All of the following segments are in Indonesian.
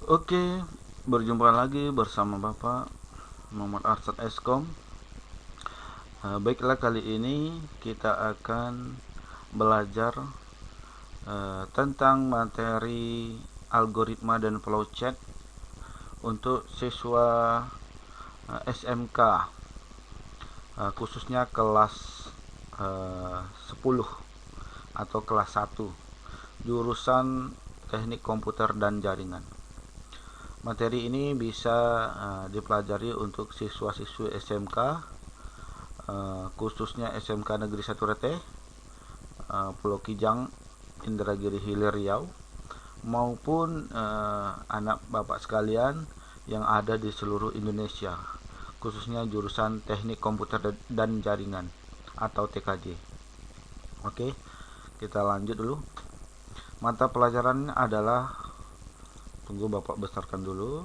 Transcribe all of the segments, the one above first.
Oke, berjumpa lagi bersama Bapak Muhammad Arsyad Eskom. Baiklah, kali ini kita akan belajar tentang materi algoritma dan flowchart untuk siswa SMK, khususnya kelas 10 atau kelas 1, jurusan Teknik Komputer dan Jaringan. Materi ini bisa dipelajari untuk siswa-siswi SMK, khususnya SMK Negeri 1 Rete, Pulau Kijang, Indragiri Hilir Riau, maupun anak bapak sekalian yang ada di seluruh Indonesia, khususnya jurusan Teknik Komputer dan Jaringan atau TKJ. Oke, kita lanjut dulu. Mata pelajarannya adalah, tunggu bapak besarkan dulu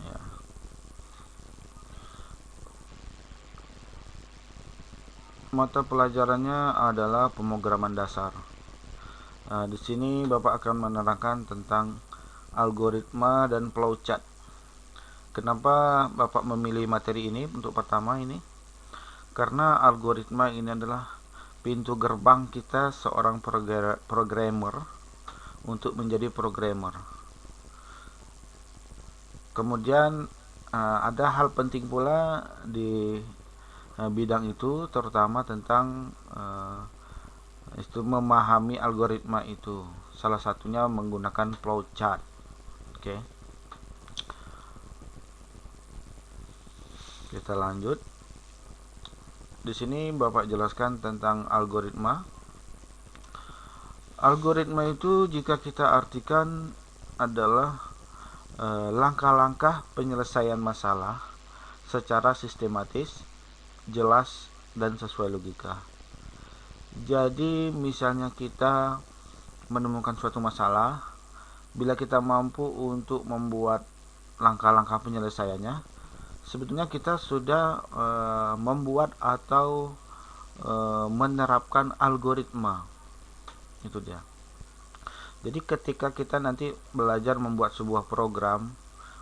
ya. Mata pelajarannya adalah pemrograman dasar. Di sini bapak akan menerangkan tentang algoritma dan flowchart. Kenapa bapak memilih materi ini untuk pertama ini? Karena algoritma ini adalah pintu gerbang kita seorang programmer untuk menjadi programmer. Kemudian ada hal penting pula di bidang itu, terutama tentang itu memahami algoritma itu. Salah satunya menggunakan flowchart. Oke. Kita lanjut. Di sini Bapak jelaskan tentang algoritma. Algoritma itu jika kita artikan adalah langkah-langkah penyelesaian masalah secara sistematis, jelas, dan sesuai logika. Jadi misalnya kita menemukan suatu masalah, bila kita mampu untuk membuat langkah-langkah penyelesaiannya, sebetulnya kita sudah membuat atau menerapkan algoritma. Itu dia. Jadi ketika kita nanti belajar membuat sebuah program,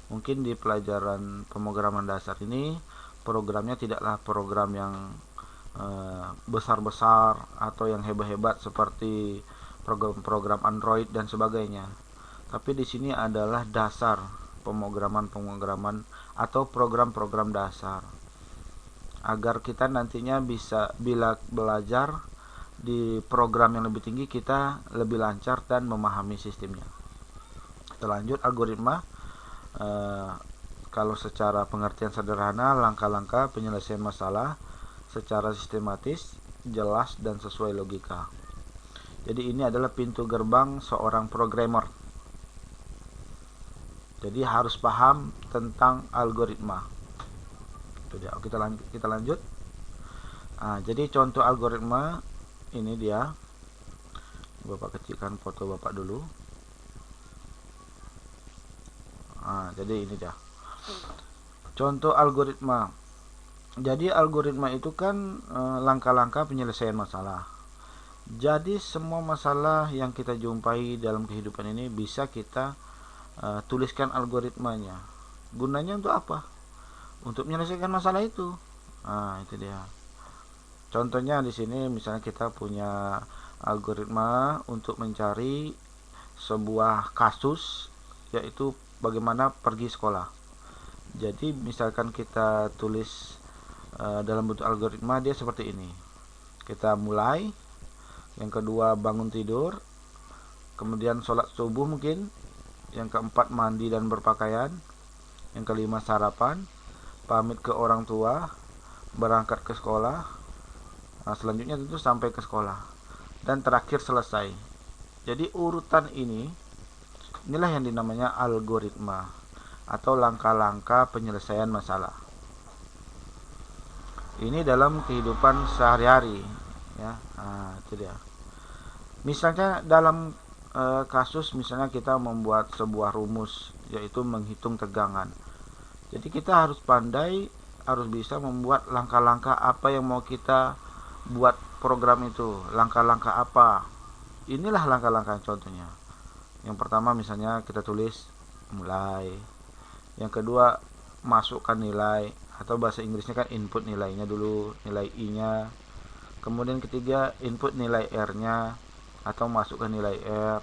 mungkin di pelajaran pemrograman dasar ini, programnya tidaklah program yang besar-besar atau yang hebat-hebat seperti program-program Android dan sebagainya. Tapi di sini adalah dasar pemrograman atau program-program dasar, agar kita nantinya bisa, bila belajar di program yang lebih tinggi, kita lebih lancar dan memahami sistemnya. Kita lanjut. Algoritma kalau secara pengertian sederhana, langkah-langkah penyelesaian masalah secara sistematis, jelas, dan sesuai logika. Jadi ini adalah pintu gerbang seorang programmer. Jadi harus paham tentang algoritma. Kita lanjut. Jadi contoh algoritma ini dia. Bapak kecilkan foto bapak dulu. Jadi ini dia contoh algoritma. Jadi algoritma itu kan langkah-langkah penyelesaian masalah. Jadi semua masalah yang kita jumpai dalam kehidupan ini bisa kita tuliskan algoritmanya. Gunanya untuk apa? Untuk menyelesaikan masalah itu. Itu dia. Contohnya di sini misalnya kita punya algoritma untuk mencari sebuah kasus, yaitu bagaimana pergi sekolah. Jadi misalkan kita tulis dalam bentuk algoritma, dia seperti ini. Kita mulai. Yang kedua bangun tidur. Kemudian sholat subuh mungkin. Yang keempat mandi dan berpakaian. Yang kelima sarapan. Pamit ke orang tua. Berangkat ke sekolah. Selanjutnya tentu sampai ke sekolah, dan terakhir selesai. Jadi urutan inilah yang dinamanya algoritma atau langkah-langkah penyelesaian masalah. Ini dalam kehidupan sehari-hari ya. Itu dia. Misalnya dalam kasus misalnya kita membuat sebuah rumus, yaitu menghitung tegangan. Jadi kita harus pandai, harus bisa membuat langkah-langkah apa yang mau kita buat program itu. Langkah-langkah apa? Inilah langkah-langkah contohnya. Yang pertama misalnya kita tulis mulai. Yang kedua, masukkan nilai, atau bahasa Inggrisnya kan input nilainya dulu, nilai I-nya. Kemudian ketiga, input nilai R-nya, atau masukkan nilai R.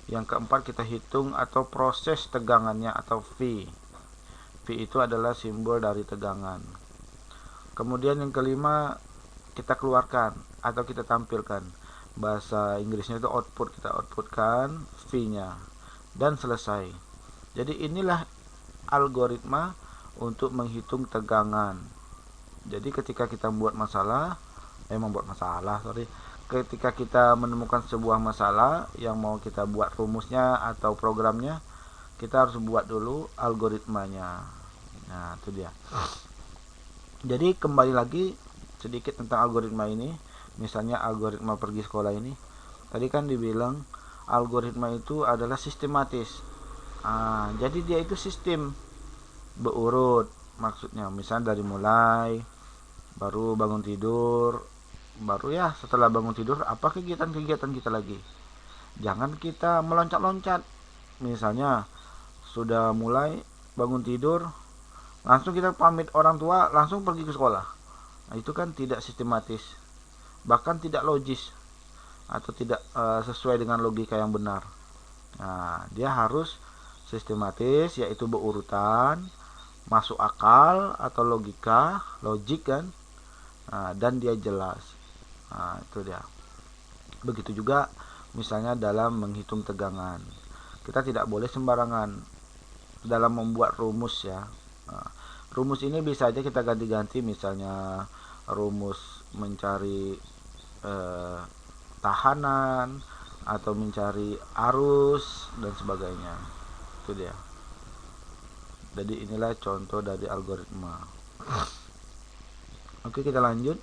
Yang keempat, kita hitung atau proses tegangannya, atau V. V itu adalah simbol dari tegangan. Kemudian yang kelima, kita keluarkan atau kita tampilkan. Bahasa Inggrisnya itu output, kita outputkan V-nya. Dan selesai. Jadi inilah algoritma untuk menghitung tegangan. Jadi ketika kita ketika kita menemukan sebuah masalah yang mau kita buat rumusnya atau programnya, kita harus buat dulu algoritmanya. Nah, itu dia. Jadi kembali lagi sedikit tentang algoritma ini. Misalnya algoritma pergi sekolah ini. Tadi kan dibilang algoritma itu adalah sistematis. Jadi dia itu sistem berurut. Maksudnya misalnya dari mulai, baru bangun tidur, baru ya setelah bangun tidur apa kegiatan-kegiatan kita lagi. Jangan kita meloncat-loncat. Misalnya sudah mulai bangun tidur, langsung kita pamit orang tua, langsung pergi ke sekolah. Nah, itu kan tidak sistematis, bahkan tidak logis, atau tidak sesuai dengan logika yang benar. Nah, dia harus sistematis, yaitu berurutan, masuk akal atau logik kan, dan dia jelas. Nah, itu dia. Begitu juga misalnya dalam menghitung tegangan, kita tidak boleh sembarangan dalam membuat rumus ya. Rumus ini bisa aja kita ganti-ganti, misalnya rumus mencari tahanan atau mencari arus dan sebagainya. Itu dia. Jadi inilah contoh dari algoritma. Oke, kita lanjut.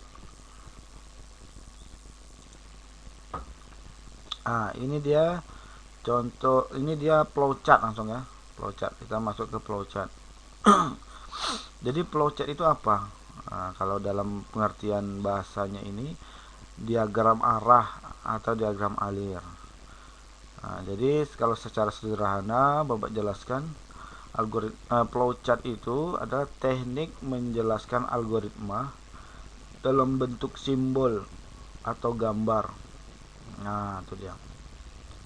Ini dia contoh, ini dia flowchart langsung ya. Flowchart, kita masuk ke flowchart. Jadi flowchart itu apa? Kalau dalam pengertian bahasanya ini diagram arah atau diagram alir. Jadi kalau secara sederhana Bapak jelaskan, algoritma flowchart itu adalah teknik menjelaskan algoritma dalam bentuk simbol atau gambar. Nah, itu dia.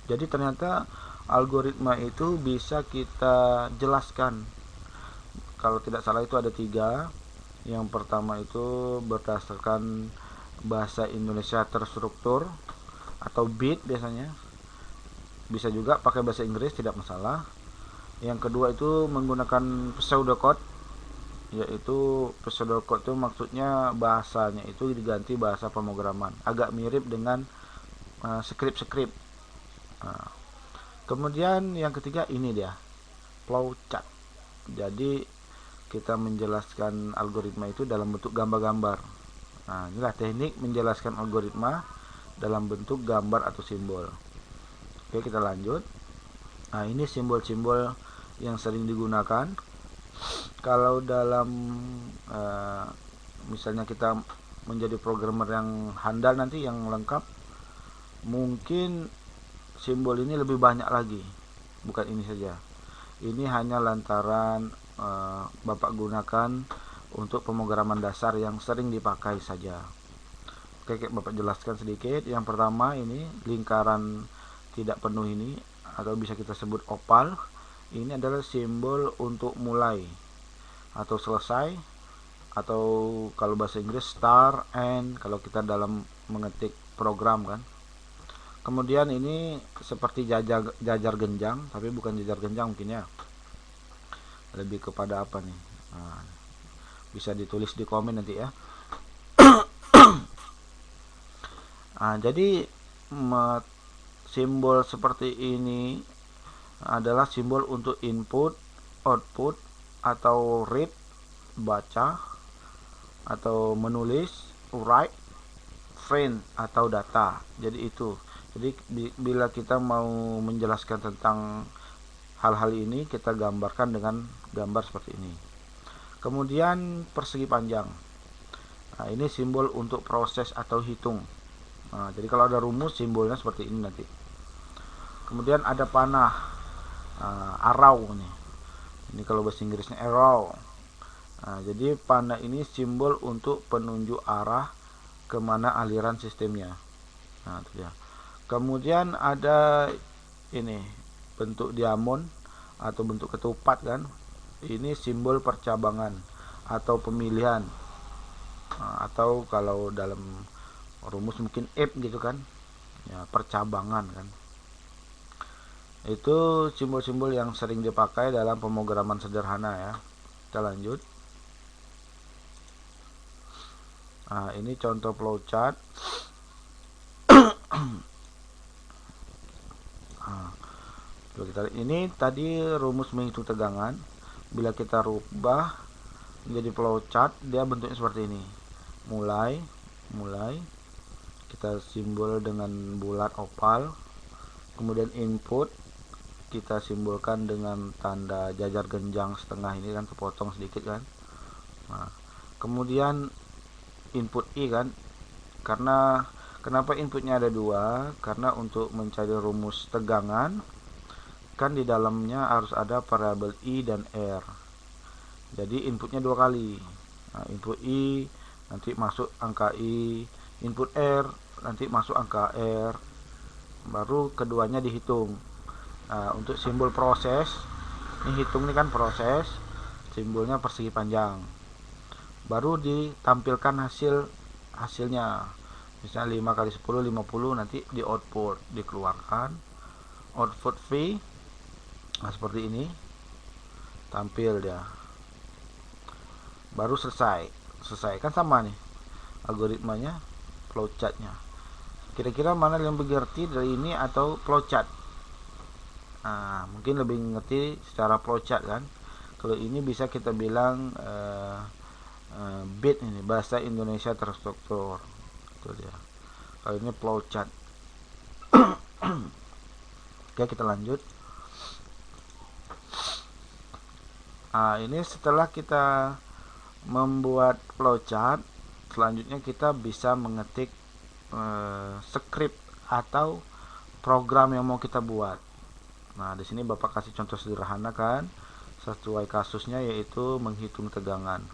Jadi ternyata algoritma itu bisa kita jelaskan. Kalau tidak salah itu ada 3. Yang pertama itu berdasarkan bahasa Indonesia terstruktur atau bit biasanya. Bisa juga pakai bahasa Inggris, tidak masalah. Yang kedua itu menggunakan pseudocode, yaitu pseudocode itu maksudnya bahasanya itu diganti bahasa pemrograman, agak mirip dengan script. Kemudian yang ketiga ini dia, flowchart. Jadi kita menjelaskan algoritma itu dalam bentuk gambar-gambar. Inilah teknik menjelaskan algoritma dalam bentuk gambar atau simbol. Oke, kita lanjut. Ini simbol-simbol yang sering digunakan. Kalau dalam misalnya kita menjadi programmer yang handal nanti, yang lengkap, mungkin simbol ini lebih banyak lagi, bukan ini saja. Ini hanya lantaran Bapak gunakan untuk pemrograman dasar yang sering dipakai saja. Oke, Bapak jelaskan sedikit. Yang pertama ini lingkaran tidak penuh ini, atau bisa kita sebut opal. Ini adalah simbol untuk mulai atau selesai, atau kalau bahasa Inggris start, end, kalau kita dalam mengetik program kan. Kemudian ini seperti jajar genjang, tapi bukan jajar genjang mungkin ya. Lebih kepada apa nih? Bisa ditulis di komen nanti ya. Jadi simbol seperti ini adalah simbol untuk input, output, atau read, baca, atau menulis, write, print, atau data. Jadi itu. Jadi bila kita mau menjelaskan tentang hal-hal ini, kita gambarkan dengan gambar seperti ini. Kemudian persegi panjang. Ini simbol untuk proses atau hitung. Jadi kalau ada rumus, simbolnya seperti ini nanti. Kemudian ada panah. arrow nih. Ini kalau bahasa Inggrisnya arrow. Nah, jadi panah ini simbol untuk penunjuk arah kemana aliran sistemnya. Nah, itu dia. Kemudian ada ini bentuk diamond atau bentuk ketupat kan. Ini simbol percabangan atau pemilihan. Nah, atau kalau dalam rumus mungkin if gitu kan. Ya, percabangan kan. Itu simbol-simbol yang sering dipakai dalam pemrograman sederhana ya. Kita lanjut. Nah, ini contoh flowchart. Nah, ini tadi rumus menghitung tegangan. Bila kita rubah menjadi flowchart, dia bentuknya seperti ini. Mulai kita simbol dengan bulat oval. Kemudian input kita simbolkan dengan tanda jajar genjang setengah, ini kan kepotong sedikit kan. Nah, kemudian input I kan, karena kenapa inputnya ada dua, karena untuk mencari rumus tegangan kan di dalamnya harus ada variabel I dan R, jadi inputnya dua kali. Nah, input I nanti masuk angka I, input R nanti masuk angka R, baru keduanya dihitung. Nah, untuk simbol proses, ini hitung ini kan proses, simbolnya persegi panjang. Baru ditampilkan hasilnya. Misalnya 5 kali 10 50, nanti di output dikeluarkan output V. Nah, seperti ini tampil dia. Baru selesai kan sama nih algoritmanya, flowchartnya. Kira-kira mana yang lebih ngerti dari ini atau flowchart? Nah, mungkin lebih ngerti secara flowchart kan. Kalau ini bisa kita bilang bit, ini bahasa Indonesia terstruktur. Itu dia. Kalau ini flowchart. Oke, kita lanjut. Nah, ini setelah kita membuat flowchart, selanjutnya kita bisa mengetik script atau program yang mau kita buat. Nah, di sini Bapak kasih contoh sederhana kan, sesuai kasusnya, yaitu menghitung tegangan.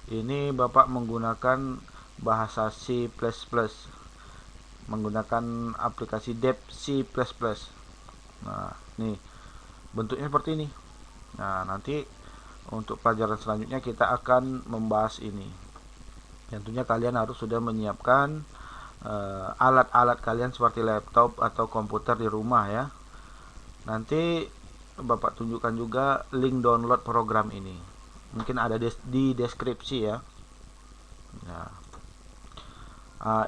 Ini Bapak menggunakan bahasa C++, menggunakan aplikasi Dev C++. Nah, nih bentuknya seperti ini. Nah, nanti untuk pelajaran selanjutnya kita akan membahas ini. Tentunya kalian harus sudah menyiapkan alat-alat kalian seperti laptop atau komputer di rumah ya. Nanti Bapak tunjukkan juga link download program ini. Mungkin ada di deskripsi ya. Nah,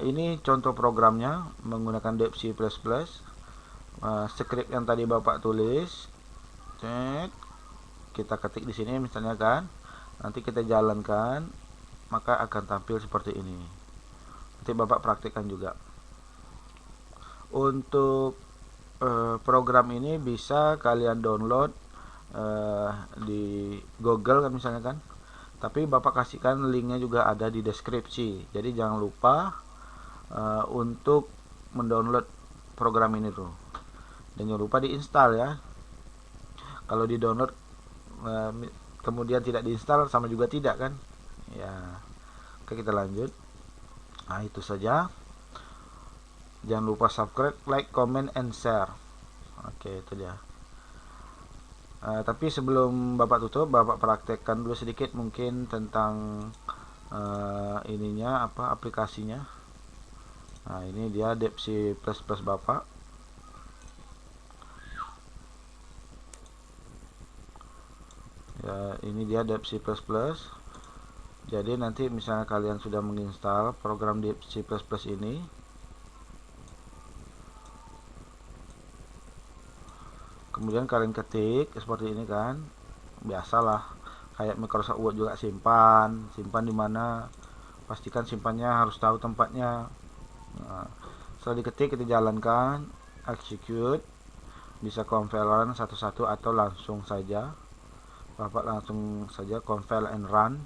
ini contoh programnya menggunakan Dev C++. Script yang tadi Bapak tulis, kita ketik di sini misalnya kan. Nanti kita jalankan, maka akan tampil seperti ini. Nanti Bapak praktikkan juga. Untuk program ini bisa kalian download di Google kan misalnya kan, tapi Bapak kasihkan linknya juga ada di deskripsi. Jadi jangan lupa untuk mendownload program ini tuh, dan jangan lupa diinstal ya. Kalau di download kemudian tidak diinstal, sama juga tidak kan ya. Oke, kita lanjut. Nah, itu saja. Jangan lupa subscribe, like, comment, and share. Oke, itu dia. Tapi sebelum Bapak tutup, Bapak praktekkan dulu sedikit mungkin tentang ininya, aplikasinya. Nah, ini dia Dev C++ Bapak. Ya, ini dia Dev C++. Jadi nanti misalnya kalian sudah menginstal program Dev C++ ini, kemudian kalian ketik seperti ini kan, biasalah kayak Microsoft Word juga, simpan di mana, pastikan simpannya harus tahu tempatnya. Nah, setelah diketik kita jalankan, execute, bisa compile run satu-satu atau langsung saja Bapak langsung saja compile and run.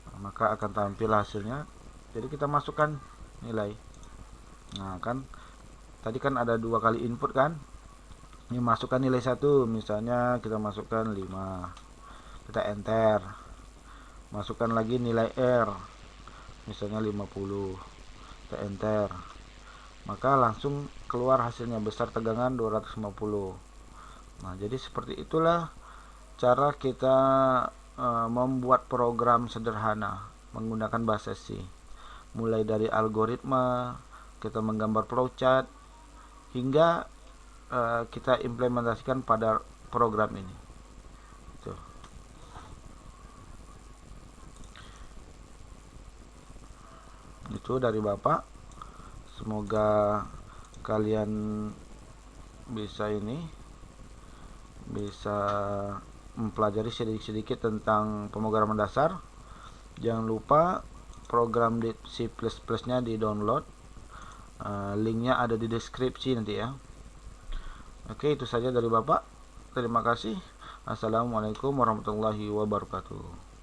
Nah, maka akan tampil hasilnya. Jadi kita masukkan nilai. Nah kan tadi kan ada dua kali input kan, Ini masukkan nilai 1, misalnya kita masukkan 5, kita enter. Masukkan lagi nilai R, misalnya 50, kita enter. Maka langsung keluar hasilnya, besar tegangan 250. Nah, jadi seperti itulah cara kita membuat program sederhana menggunakan bahasa C. Mulai dari algoritma, kita menggambar flowchart, hingga kita implementasikan pada program ini. Itu dari Bapak. Semoga kalian bisa mempelajari sedikit-sedikit tentang pemrograman dasar. Jangan lupa program di C++-nya di download. Linknya ada di deskripsi nanti ya. Oke, itu saja dari Bapak. Terima kasih. Assalamualaikum warahmatullahi wabarakatuh.